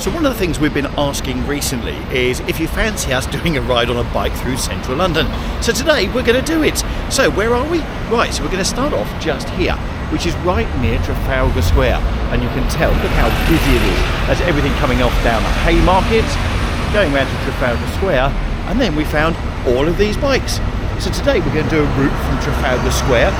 So one of the things we've been asking recently is if you fancy us doing a ride on a bike through central London. So today we're going to do it. So where are we? Right, so we're going to start off just here, which is right near Trafalgar Square. And you can tell, look how busy it is. There's everything coming off down the Haymarket, going round to Trafalgar Square, and then we found all of these bikes. So today we're going to do a route from Trafalgar Square,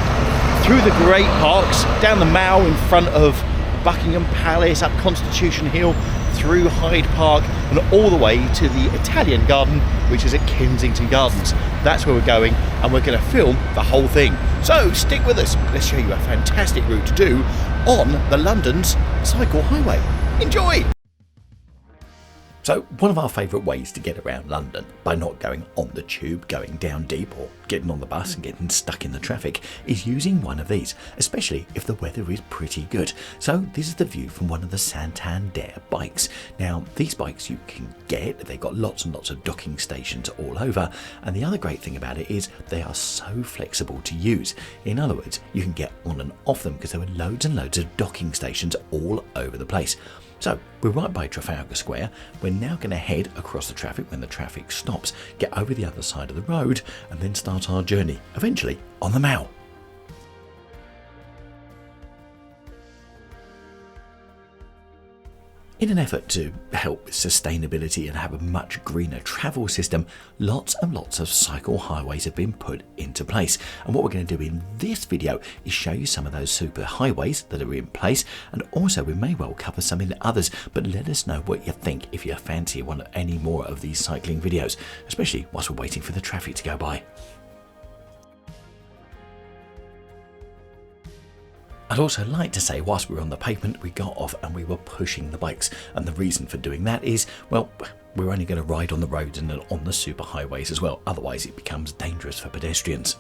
through the great parks, down the Mall in front of Buckingham Palace, up Constitution Hill, through Hyde Park, and all the way to the Italian garden, which is at Kensington Gardens. That's where we're going, and we're going to film the whole thing. So stick with us. Let's show you a fantastic route to do on the London's cycle highway. Enjoy! So one of our favourite ways to get around London, by not going on the tube, going down deep, or getting on the bus and getting stuck in the traffic, is using one of these, especially if the weather is pretty good. So this is the view from one of the Santander bikes. Now these bikes you can get, they've got lots and lots of docking stations all over, and the other great thing about it is they are so flexible to use. In other words, you can get on and off them because there are loads and loads of docking stations all over the place. So we're right by Trafalgar Square. We're now going to head across the traffic when the traffic stops, get over the other side of the road, and then start our journey, eventually on the Mall. In an effort to help with sustainability and have a much greener travel system, lots and lots of cycle highways have been put into place. And what we're going to do in this video is show you some of those super highways that are in place, and also we may well cover some in the others, but let us know what you think if you fancy any more of these cycling videos, especially whilst we're waiting for the traffic to go by. I'd also like to say, whilst we were on the pavement, we got off and we were pushing the bikes. And the reason for doing that is, well, we're only going to ride on the roads and on the super highways as well. Otherwise, it becomes dangerous for pedestrians.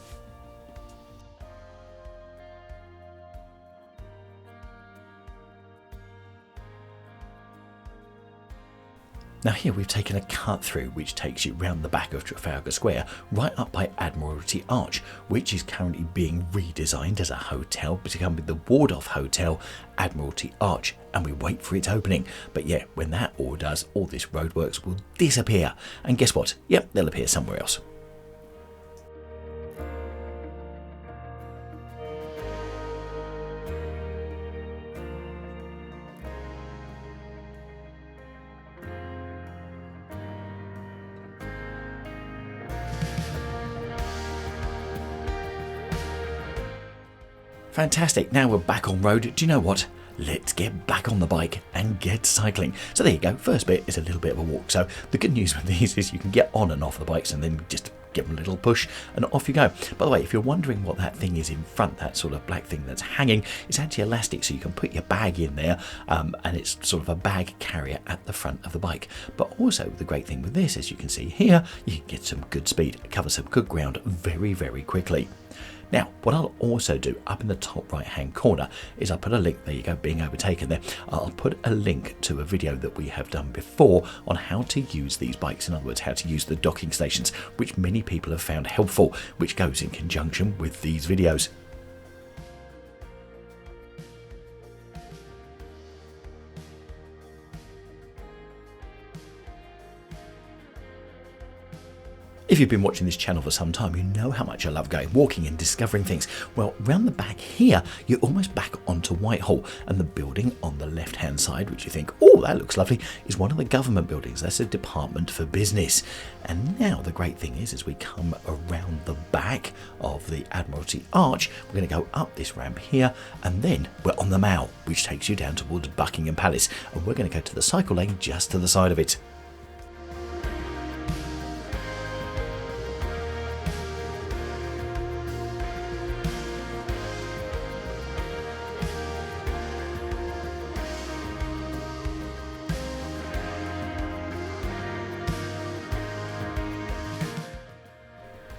Now here we've taken a cut through which takes you round the back of Trafalgar Square, right up by Admiralty Arch, which is currently being redesigned as a hotel, becoming the Waldorf Hotel, Admiralty Arch, and we wait for its opening. But yeah, when that all does, all this roadworks will disappear. And guess what? Yep, they'll appear somewhere else. Fantastic, now we're back on road. Do you know what? Let's get back on the bike and get cycling. So there you go, first bit is a little bit of a walk. So the good news with these is you can get on and off the bikes and then just give them a little push and off you go. By the way, if you're wondering what that thing is in front, that sort of black thing that's hanging, it's actually elastic, so you can put your bag in there, and it's sort of a bag carrier at the front of the bike. But also the great thing with this, as you can see here, you can get some good speed, cover some good ground very, very quickly. Now, what I'll also do up in the top right hand corner is I'll put a link, there you go, being overtaken there. I'll put a link to a video that we have done before on how to use these bikes, in other words, how to use the docking stations, which many people have found helpful, which goes in conjunction with these videos. If you've been watching this channel for some time, you know how much I love going walking and discovering things. Well, round the back here, you're almost back onto Whitehall, and the building on the left-hand side, which you think, oh, that looks lovely, is one of the government buildings. That's a Department for Business. And now the great thing is, as we come around the back of the Admiralty Arch, we're going to go up this ramp here, and then we're on the Mall, which takes you down towards Buckingham Palace, and we're going to go to the cycle lane just to the side of it.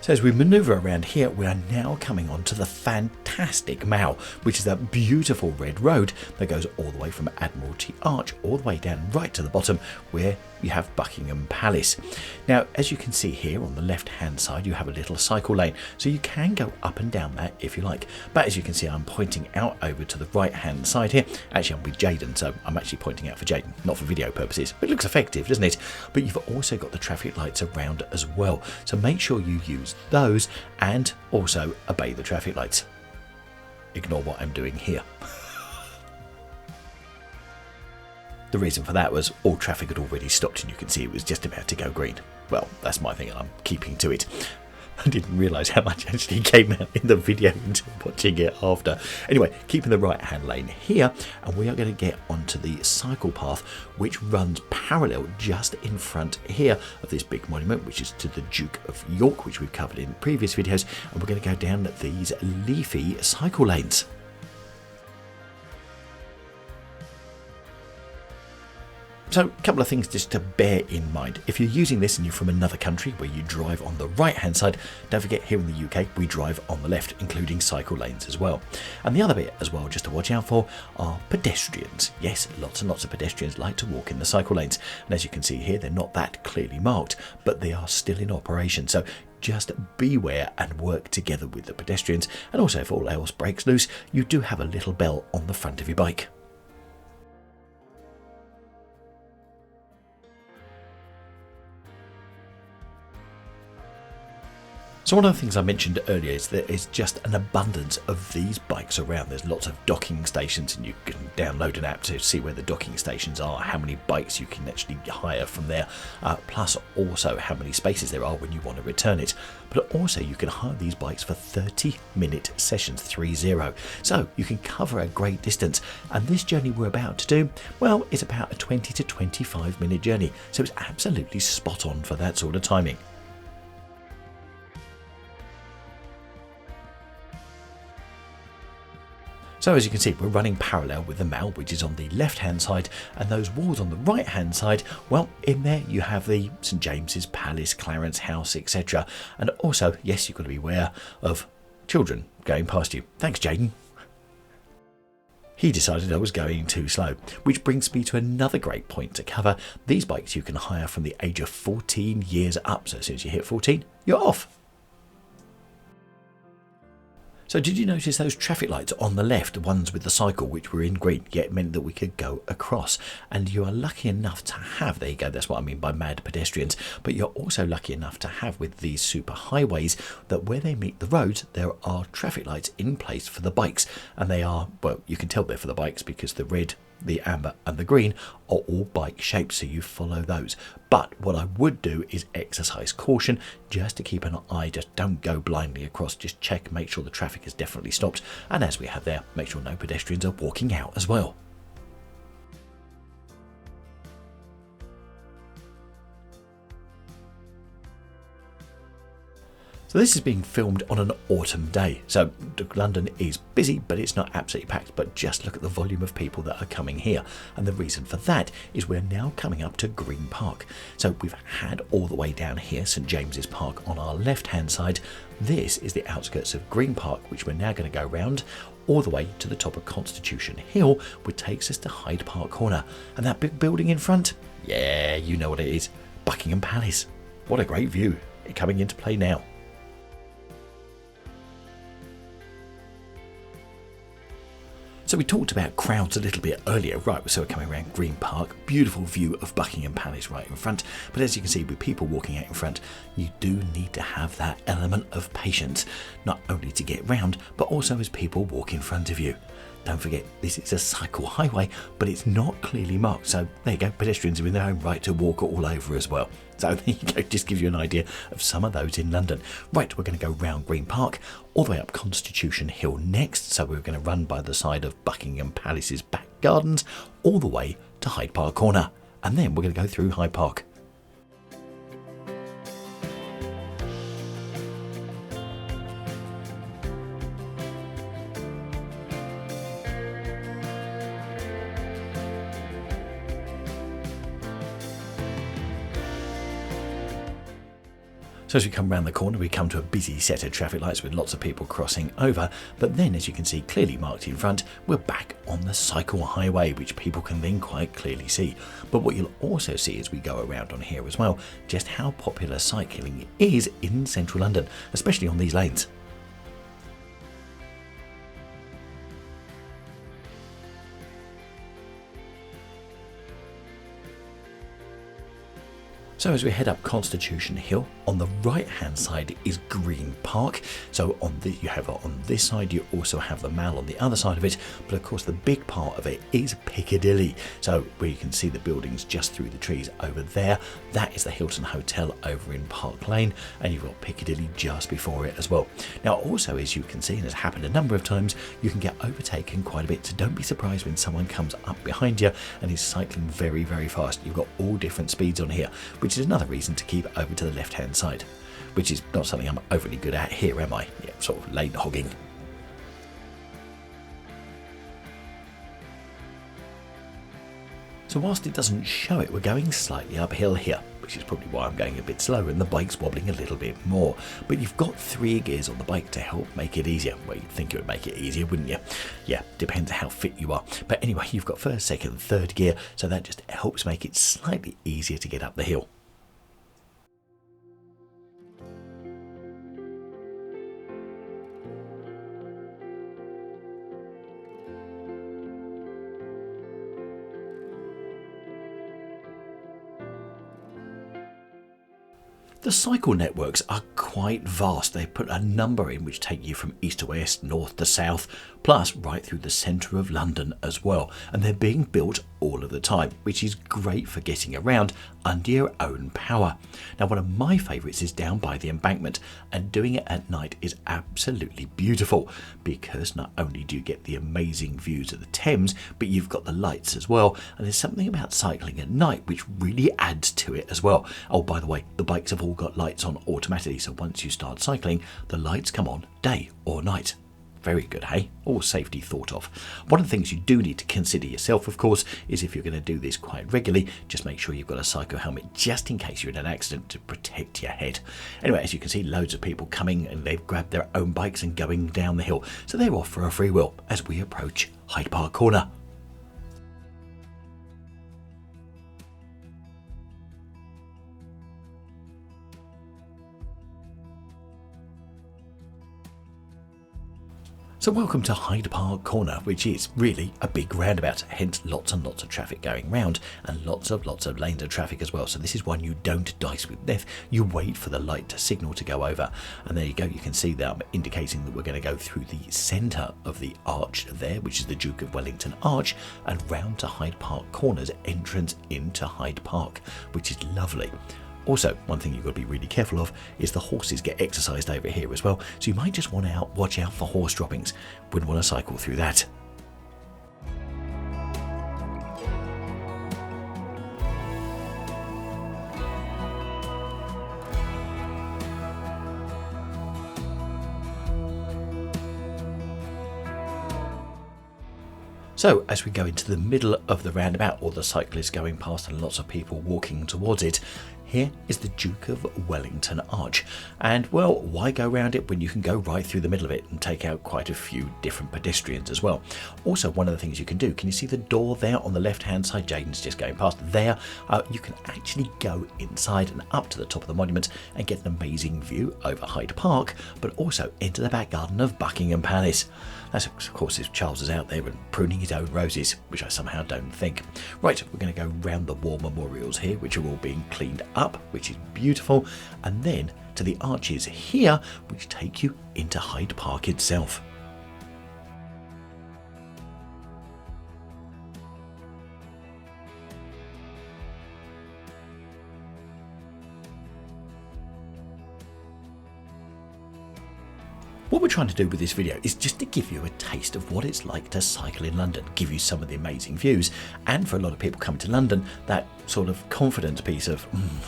So as we manoeuvre around here, we are now coming onto the fantastic Mall, which is that beautiful red road that goes all the way from Admiralty Arch all the way down right to the bottom where you have Buckingham Palace. Now, as you can see here on the left hand side, you have a little cycle lane, so you can go up and down that if you like. But as you can see, I'm pointing out over to the right hand side here. Actually, I'm with Jaden, so I'm actually pointing out for Jaden, not for video purposes. But it looks effective, doesn't it? But you've also got the traffic lights around as well, so make sure you use those and also obey the traffic lights. Ignore what I'm doing here. The reason for that was all traffic had already stopped and you can see it was just about to go green. Well, that's my thing and I'm keeping to it. I didn't realise how much actually came out in the video until watching it after. Anyway, keeping the right hand lane here, and we are going to get onto the cycle path which runs parallel just in front here of this big monument, which is to the Duke of York, which we've covered in previous videos, and we're going to go down these leafy cycle lanes. So a couple of things just to bear in mind. If you're using this and you're from another country where you drive on the right hand side, don't forget here in the UK we drive on the left, including cycle lanes as well. And the other bit as well just to watch out for are pedestrians. Yes, lots and lots of pedestrians like to walk in the cycle lanes, and as you can see here they're not that clearly marked, but they are still in operation. So just beware and work together with the pedestrians, and also if all else breaks loose, you do have a little bell on the front of your bike. So one of the things I mentioned earlier is there is just an abundance of these bikes around. There's lots of docking stations and you can download an app to see where the docking stations are, how many bikes you can actually hire from there, plus also how many spaces there are when you want to return it. But also you can hire these bikes for 30-minute sessions, 30. So you can cover a great distance. And this journey we're about to do, well, it's about a 20 to 25 minute journey. So it's absolutely spot on for that sort of timing. So as you can see, we're running parallel with the Mall, which is on the left hand side, and those walls on the right hand side, well, in there you have the St James's Palace, Clarence House, etc. And also, yes, you've got to be aware of children going past you. Thanks, Jaden. He decided I was going too slow, which brings me to another great point to cover. These bikes you can hire from the age of 14 years up, so as soon as you hit 14, you're off. So did you notice those traffic lights on the left, the ones with the cycle which were in green, yet meant that we could go across? And you are lucky enough to have, there you go, that's what I mean by mad pedestrians, but you're also lucky enough to have with these super highways that where they meet the roads, there are traffic lights in place for the bikes. And they are, well, you can tell they're for the bikes because the red, the amber and the green are all bike shapes, so you follow those. But what I would do is exercise caution, just to keep an eye, just don't go blindly across, just check, make sure the traffic is definitely stopped, and as we have there, make sure no pedestrians are walking out as well. So this is being filmed on an autumn day, so London is busy, but it's not absolutely packed. But just look at the volume of people that are coming here, and the reason for that is we're now coming up to Green Park. So we've had all the way down here St James's Park on our left hand side. This is the outskirts of Green Park, which we're now going to go round all the way to the top of Constitution Hill, which takes us to Hyde Park Corner. And that big building in front, yeah, you know what it is, Buckingham Palace. What a great view, coming into play now. So we talked about crowds a little bit earlier, right? So we're coming around Green Park, beautiful view of Buckingham Palace right in front. But as you can see, with people walking out in front, you do need to have that element of patience, not only to get round, but also as people walk in front of you. Don't forget, this is a cycle highway, but it's not clearly marked. So there you go, pedestrians are in their own right to walk all over as well. So there you go, just gives you an idea of some of those in London. Right, we're going to go round Green Park, all the way up Constitution Hill next. So we're going to run by the side of Buckingham Palace's back gardens, all the way to Hyde Park Corner. And then we're going to go through Hyde Park. So as we come round the corner, we come to a busy set of traffic lights with lots of people crossing over. But then, as you can see clearly marked in front, we're back on the cycle highway, which people can then quite clearly see. But what you'll also see as we go around on here as well, just how popular cycling is in central London, especially on these lanes. So as we head up Constitution Hill, on the right hand side is Green Park. So on this side you also have the Mall on the other side of it, but of course the big part of it is Piccadilly. So where you can see the buildings just through the trees over there, that is the Hilton Hotel over in Park Lane, and you've got Piccadilly just before it as well. Now also, as you can see, and has happened a number of times, you can get overtaken quite a bit, so don't be surprised when someone comes up behind you and is cycling very, very fast. You've got all different speeds on here, which is another reason to keep over to the left hand side, which is not something I'm overly good at here, am I? Yeah, sort of lane hogging. So whilst it doesn't show it, we're going slightly uphill here, which is probably why I'm going a bit slower and the bike's wobbling a little bit more. But you've got 3 gears on the bike to help make it easier. Well, you'd think it would make it easier, wouldn't you? Yeah, depends how fit you are. But anyway, you've got first, second, third gear, so that just helps make it slightly easier to get up the hill. The cycle networks are quite vast. They put a number in which take you from east to west, north to south, plus right through the centre of London as well. And they're being built all of the time, which is great for getting around under your own power. Now, one of my favourites is down by the embankment, and doing it at night is absolutely beautiful because not only do you get the amazing views of the Thames, but you've got the lights as well. And there's something about cycling at night which really adds to it as well. Oh, by the way, the bikes have all got lights on automatically, so once you start cycling, the lights come on day or night. Very good, hey? All safety thought of. One of the things you do need to consider yourself, of course, is if you're going to do this quite regularly, just make sure you've got a cycle helmet just in case you're in an accident to protect your head. Anyway, as you can see, loads of people coming and they've grabbed their own bikes and going down the hill. So they're off for a free wheel as we approach Hyde Park Corner. So welcome to Hyde Park Corner, which is really a big roundabout, hence lots and lots of traffic going round and lots of lanes of traffic as well. So this is one you don't dice with death, you wait for the light to signal to go over. And there you go, you can see that I'm indicating that we're going to go through the centre of the arch there, which is the Duke of Wellington Arch, and round to Hyde Park Corner's entrance into Hyde Park, which is lovely. Also, one thing you've got to be really careful of is the horses get exercised over here as well, so you might just want to watch out for horse droppings. Wouldn't want to cycle through that. So as we go into the middle of the roundabout, all the cyclists going past and lots of people walking towards it, here is the Duke of Wellington Arch. And well, why go round it when you can go right through the middle of it and take out quite a few different pedestrians as well. Also, one of the things you can do, can you see the door there on the left hand side? Jaden's just going past there. You can actually go inside and up to the top of the monument and get an amazing view over Hyde Park, but also into the back garden of Buckingham Palace. That's of course if Charles is out there and pruning his own roses, which I somehow don't think. Right, we're going to go round the war memorials here, which are all being cleaned up, which is beautiful, and then to the arches here, which take you into Hyde Park itself. What we're trying to do with this video is just to give you a taste of what it's like to cycle in London, give you some of the amazing views, and for a lot of people coming to London, that sort of confidence piece of,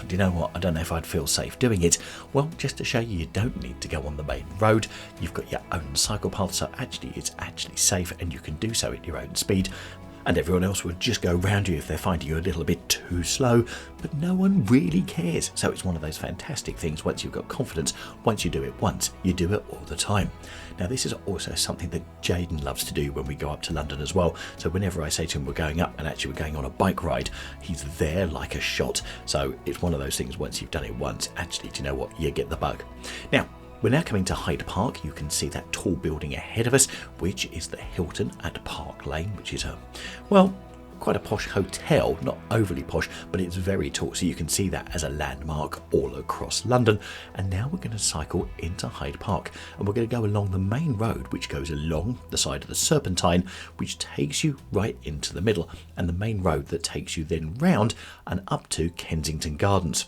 do you know what, I don't know if I'd feel safe doing it. Well, just to show you don't need to go on the main road, you've got your own cycle path, so actually it's actually safe and you can do so at your own speed. and everyone else would just go round you if they're finding you a little bit too slow, but no one really cares. So it's one of those fantastic things. Once you've got confidence, once you do it once, you do it all the time. Now this is also something that Jaden loves to do when we go up to London as well. So whenever I say to him we're going up, and actually we're going on a bike ride, he's there like a shot. So it's one of those things, once you've done it once, actually, do you know what, you get the bug. Now we're now coming to Hyde Park. You can see that tall building ahead of us, which is the Hilton at Park Lane, which is quite a posh hotel, not overly posh, but it's very tall, so you can see that as a landmark all across London. And now we're going to cycle into Hyde Park, and we're going to go along the main road, which goes along the side of the Serpentine, which takes you right into the middle, and the main road that takes you then round and up to Kensington Gardens.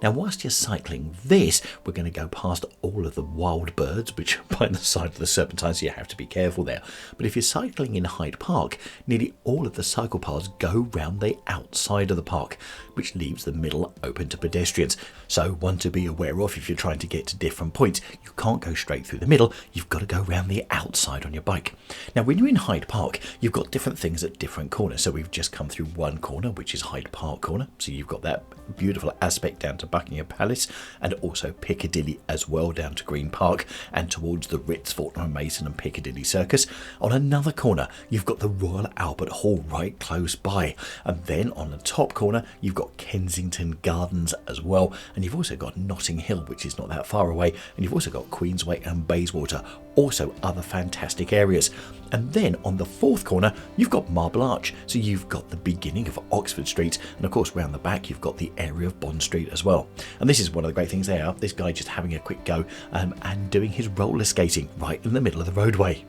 Now, whilst you're cycling this, we're going to go past all of the wild birds, which are by the side of the Serpentine, so you have to be careful there. But if you're cycling in Hyde Park, nearly all of the cycle paths go round the outside of the park, which leaves the middle open to pedestrians. So one to be aware of if you're trying to get to different points. You can't go straight through the middle, you've got to go round the outside on your bike. Now, when you're in Hyde Park, you've got different things at different corners. So we've just come through one corner, which is Hyde Park corner. So you've got that beautiful aspect down to Buckingham Palace, and also Piccadilly as well down to Green Park and towards the Ritz, Fortnum and Mason and Piccadilly Circus. On another corner you've got the Royal Albert Hall right close by, and then on the top corner you've got Kensington Gardens as well, and you've also got Notting Hill, which is not that far away, and you've also got Queensway and Bayswater, also other fantastic areas. And then on the fourth corner you've got Marble Arch, so you've got the beginning of Oxford Street, and of course round the back you've got the area of Bond Street as well. And this is one of the great things there, this guy just having a quick go and doing his roller skating right in the middle of the roadway.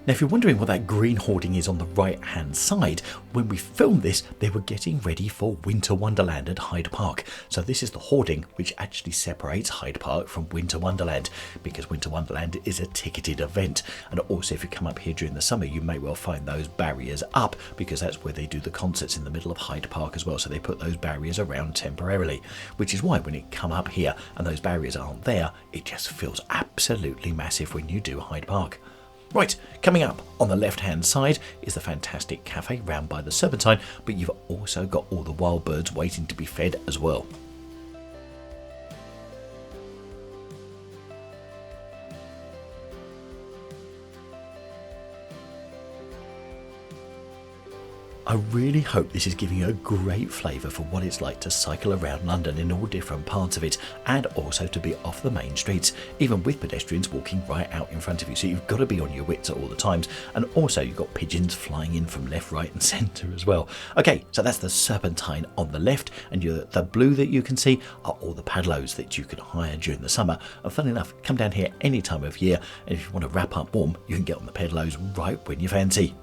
Now, if you're wondering what that green hoarding is on the right hand side, when we filmed this they were getting ready for Winter Wonderland at Hyde Park. So this is the hoarding which actually separates Hyde Park from Winter Wonderland, because Winter Wonderland is a ticketed event. And also if you come up here during the summer you may well find those barriers up, because that's where they do the concerts in the middle of Hyde Park as well. So they put those barriers around temporarily, which is why when you come up here and those barriers aren't there, it just feels absolutely massive when you do Hyde Park. Right, coming up on the left hand side is the fantastic cafe round by the Serpentine, but you've also got all the wild birds waiting to be fed as well. I really hope this is giving you a great flavour for what it's like to cycle around London in all different parts of it, and also to be off the main streets, even with pedestrians walking right out in front of you. So you've got to be on your wits at all the times, and also you've got pigeons flying in from left, right and centre as well. Okay, so that's the Serpentine on the left, and the blue that you can see are all the padlows that you can hire during the summer. And funny enough, come down here any time of year, and if you want to wrap up warm, you can get on the padlows right when you fancy.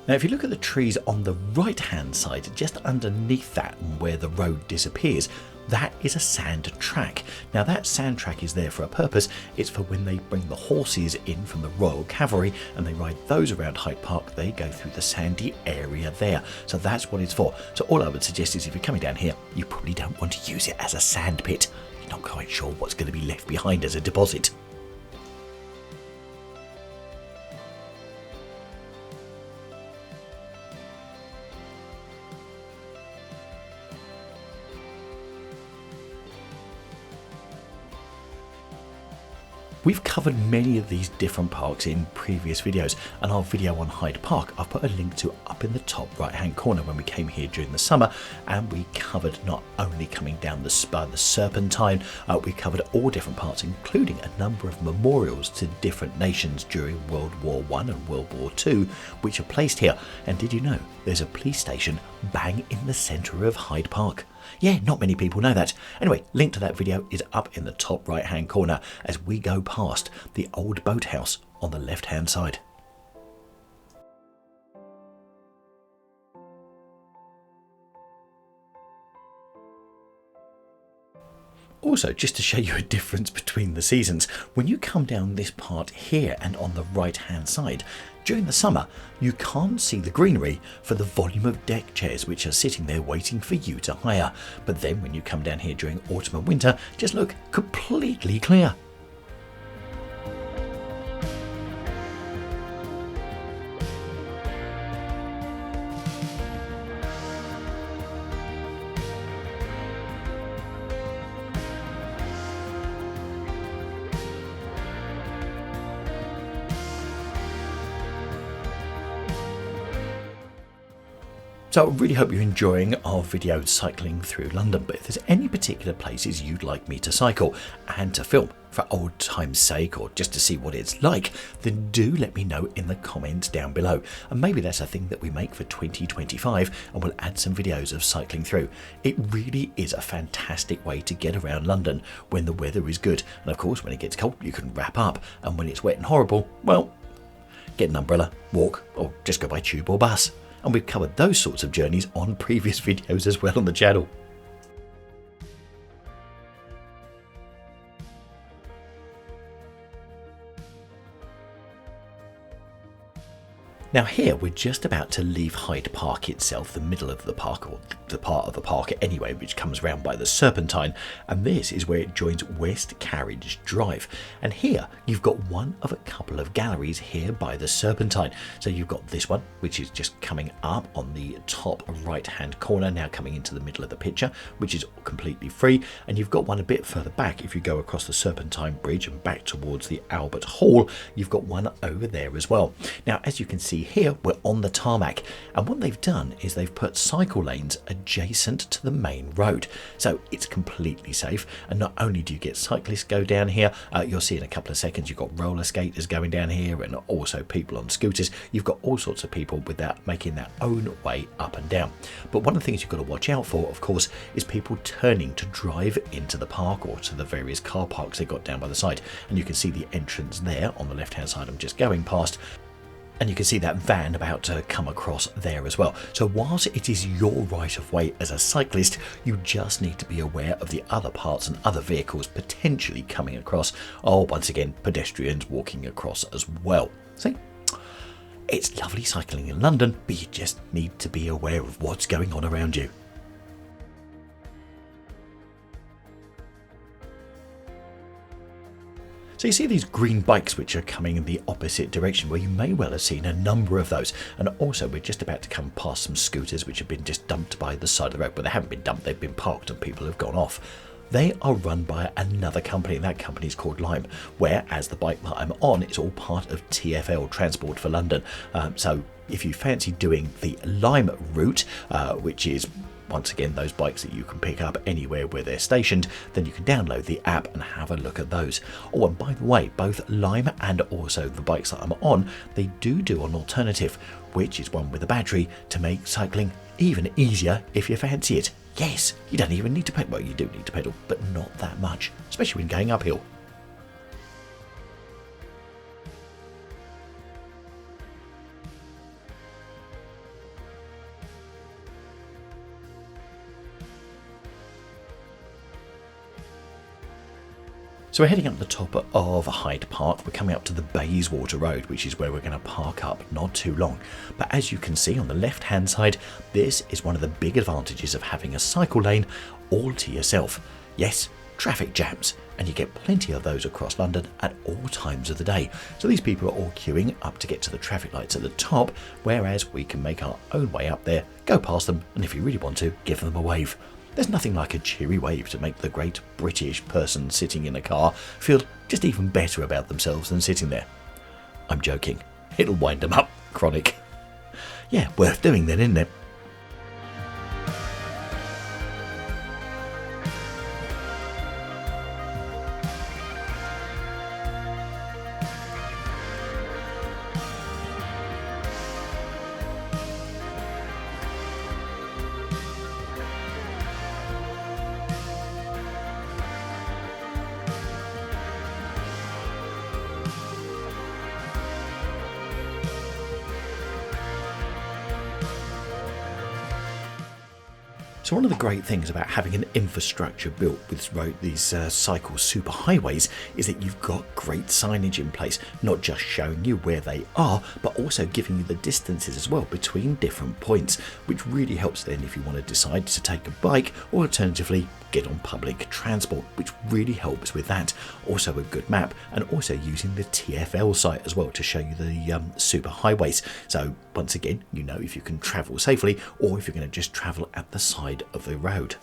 Now, if you look at the trees on the right hand side, just underneath that where the road disappears, that is a sand track. Now that sand track is there for a purpose. It's for when they bring the horses in from the Royal Cavalry and they ride those around Hyde Park, they go through the sandy area there. So that's what it's for. So all I would suggest is if you're coming down here, you probably don't want to use it as a sand pit. You're not quite sure what's going to be left behind as a deposit. We've covered many of these different parks in previous videos, and our video on Hyde Park I've put a link to up in the top right hand corner when we came here during the summer, and we covered not only coming down the Serpentine, we covered all different parts, including a number of memorials to different nations during World War I and World War II, which are placed here. And did you know there's a police station bang in the centre of Hyde Park? Yeah, not many people know that. Anyway, link to that video is up in the top right hand corner as we go past the old boathouse on the left hand side. Also, just to show you a difference between the seasons, when you come down this part here and on the right hand side, during the summer you can't see the greenery for the volume of deck chairs which are sitting there waiting for you to hire. But then when you come down here during autumn and winter, just look, completely clear. So I really hope you're enjoying our video cycling through London, but if there's any particular places you'd like me to cycle and to film for old time's sake or just to see what it's like, then do let me know in the comments down below. And maybe that's a thing that we make for 2025 and we'll add some videos of cycling through. It really is a fantastic way to get around London when the weather is good. And of course, when it gets cold, you can wrap up. And when it's wet and horrible, well, get an umbrella, walk, or just go by tube or bus. And we've covered those sorts of journeys on previous videos as well on the channel. Now here we're just about to leave Hyde Park itself, the middle of the park, or the part of the park anyway, which comes round by the Serpentine, and this is where it joins West Carriage Drive. And here you've got one of a couple of galleries here by the Serpentine. So you've got this one, which is just coming up on the top right hand corner, now coming into the middle of the picture, which is completely free. And you've got one a bit further back, if you go across the Serpentine Bridge and back towards the Albert Hall, you've got one over there as well. Now as you can see here, we're on the tarmac, and what they've done is they've put cycle lanes adjacent to the main road, so it's completely safe. And not only do you get cyclists go down here, you'll see in a couple of seconds you've got roller skaters going down here and also people on scooters. You've got all sorts of people without making their own way up and down. But one of the things you've got to watch out for, of course, is people turning to drive into the park or to the various car parks they've got down by the side. And you can see the entrance there on the left hand side I'm just going past. And you can see that van about to come across there as well. So whilst it is your right of way as a cyclist, you just need to be aware of the other parts and other vehicles potentially coming across, or once again pedestrians walking across as well. See? It's lovely cycling in London, but you just need to be aware of what's going on around you. So you see these green bikes which are coming in the opposite direction, where you may well have seen a number of those. And also we're just about to come past some scooters which have been just dumped by the side of the road. But they haven't been dumped, they've been parked and people have gone off. They are run by another company, and that company is called Lime, whereas the bike that I'm on is all part of TfL, Transport for London. So if you fancy doing the Lime route, which is once again those bikes that you can pick up anywhere where they're stationed, then you can download the app and have a look at those. Oh, and by the way, both Lime and also the bikes that I'm on, they do an alternative, which is one with a battery to make cycling even easier if you fancy it. Yes, you don't even need to pedal. Well, you do need to pedal, but not that much, especially when going uphill. So we're heading up the top of Hyde Park. We're coming up to the Bayswater Road, which is where we're going to park up not too long. But as you can see on the left hand side, this is one of the big advantages of having a cycle lane all to yourself. Yes, traffic jams, and you get plenty of those across London at all times of the day. So these people are all queuing up to get to the traffic lights at the top, whereas we can make our own way up there, go past them, and if you really want to, give them a wave. There's nothing like a cheery wave to make the great British person sitting in a car feel just even better about themselves than sitting there. I'm joking. It'll wind them up. Chronic. Yeah, worth doing then, isn't it? So one of the great things about having an infrastructure built with these cycle superhighways is that you've got great signage in place, not just showing you where they are, but also giving you the distances as well between different points, which really helps then if you want to decide to take a bike or alternatively get on public transport, which really helps with that. Also a good map, and also using the TfL site as well to show you the superhighways. So once again, you know if you can travel safely or if you're going to just travel at the side of the road.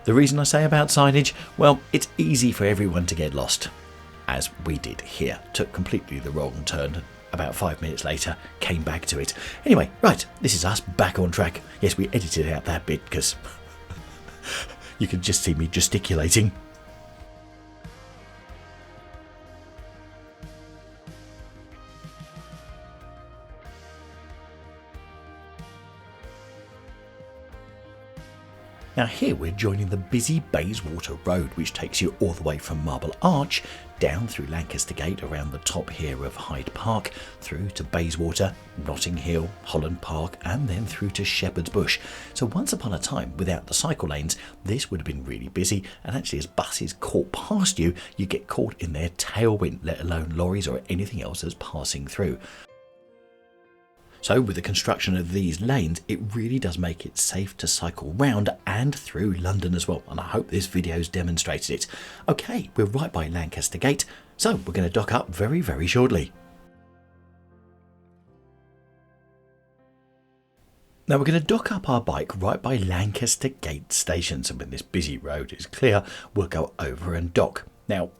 The reason I say about signage, well, it's easy for everyone to get lost, as we did here. Took completely the wrong turn. About 5 minutes later, came back to it. Anyway, right, this is us back on track. Yes, we edited out that bit because you can just see me gesticulating. Now here we're joining the busy Bayswater Road, which takes you all the way from Marble Arch, down through Lancaster Gate around the top here of Hyde Park, through to Bayswater, Notting Hill, Holland Park, and then through to Shepherd's Bush. So once upon a time, without the cycle lanes, this would have been really busy, and actually as buses caught past you, you get caught in their tailwind, let alone lorries or anything else that's passing through. So with the construction of these lanes, it really does make it safe to cycle round and through London as well, and I hope this video's demonstrated it. Okay, we're right by Lancaster Gate, so we're going to dock up very, very shortly. Now we're going to dock up our bike right by Lancaster Gate station, so when this busy road is clear, we'll go over and dock. Now,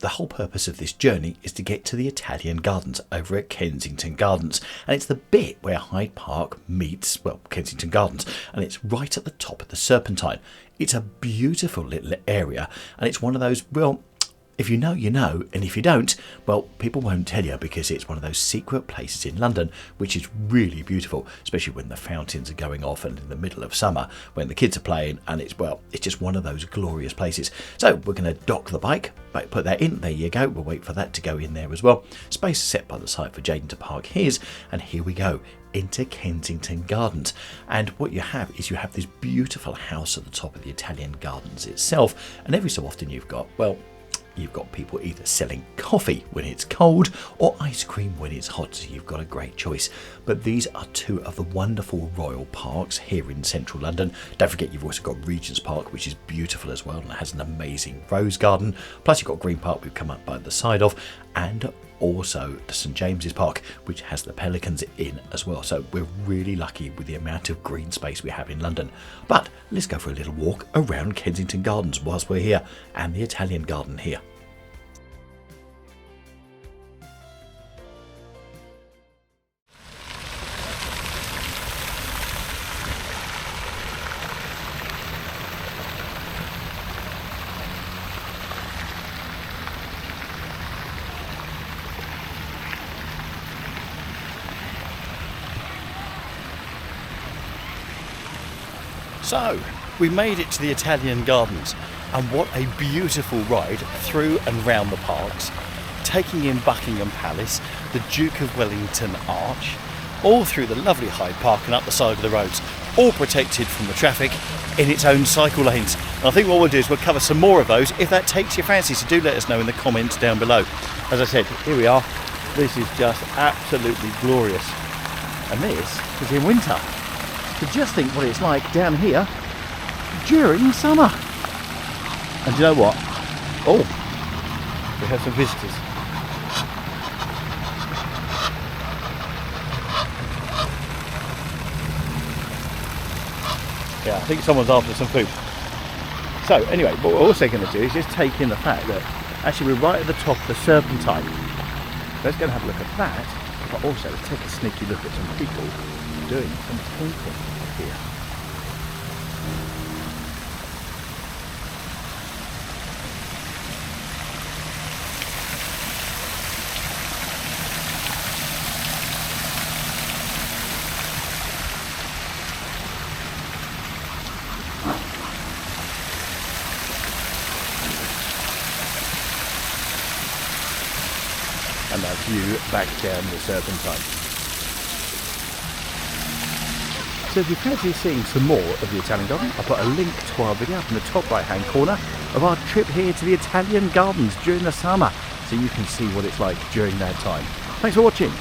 the whole purpose of this journey is to get to the Italian Gardens over at Kensington Gardens, and it's the bit where Hyde Park meets, well, Kensington Gardens, and it's right at the top of the Serpentine. It's a beautiful little area, and it's one of those, well, if you know, you know, and if you don't, well, people won't tell you because it's one of those secret places in London which is really beautiful, especially when the fountains are going off and in the middle of summer when the kids are playing, and it's, well, it's just one of those glorious places. So we're going to dock the bike, put that in, there you go, we'll wait for that to go in there as well. Space set by the side for Jaden to park his, and here we go into Kensington Gardens. And what you have is you have this beautiful house at the top of the Italian Gardens itself, and every so often you've got, well, you've got people either selling coffee when it's cold or ice cream when it's hot, so you've got a great choice. But these are two of the wonderful royal parks here in central London. Don't forget you've also got Regent's Park, which is beautiful as well and has an amazing rose garden. Plus you've got Green Park we've come up by the side of, and also the St James's Park, which has the pelicans in as well. So we're really lucky with the amount of green space we have in London. But let's go for a little walk around Kensington Gardens whilst we're here, and the Italian Garden here. So, we made it to the Italian Gardens, and what a beautiful ride through and round the parks, taking in Buckingham Palace, the Duke of Wellington Arch, all through the lovely Hyde Park and up the side of the roads, all protected from the traffic in its own cycle lanes. And I think what we'll do is we'll cover some more of those if that takes your fancy, so do let us know in the comments down below. As I said, here we are. This is just absolutely glorious. And this is in winter. So just think what it's like down here during summer. And do you know what? Oh, we have some visitors. Yeah, I think someone's after some food. So anyway, what we're also going to do is just take in the fact that actually we're right at the top of the Serpentine. Let's go and have a look at that, but also let's take a sneaky look at some people doing some tinkering here. and that view back down the Serpentine. So if you fancy seeing some more of the Italian garden, I'll put a link to our video up in the top right hand corner of our trip here to the Italian gardens during the summer, so you can see what it's like during that time. Thanks for watching.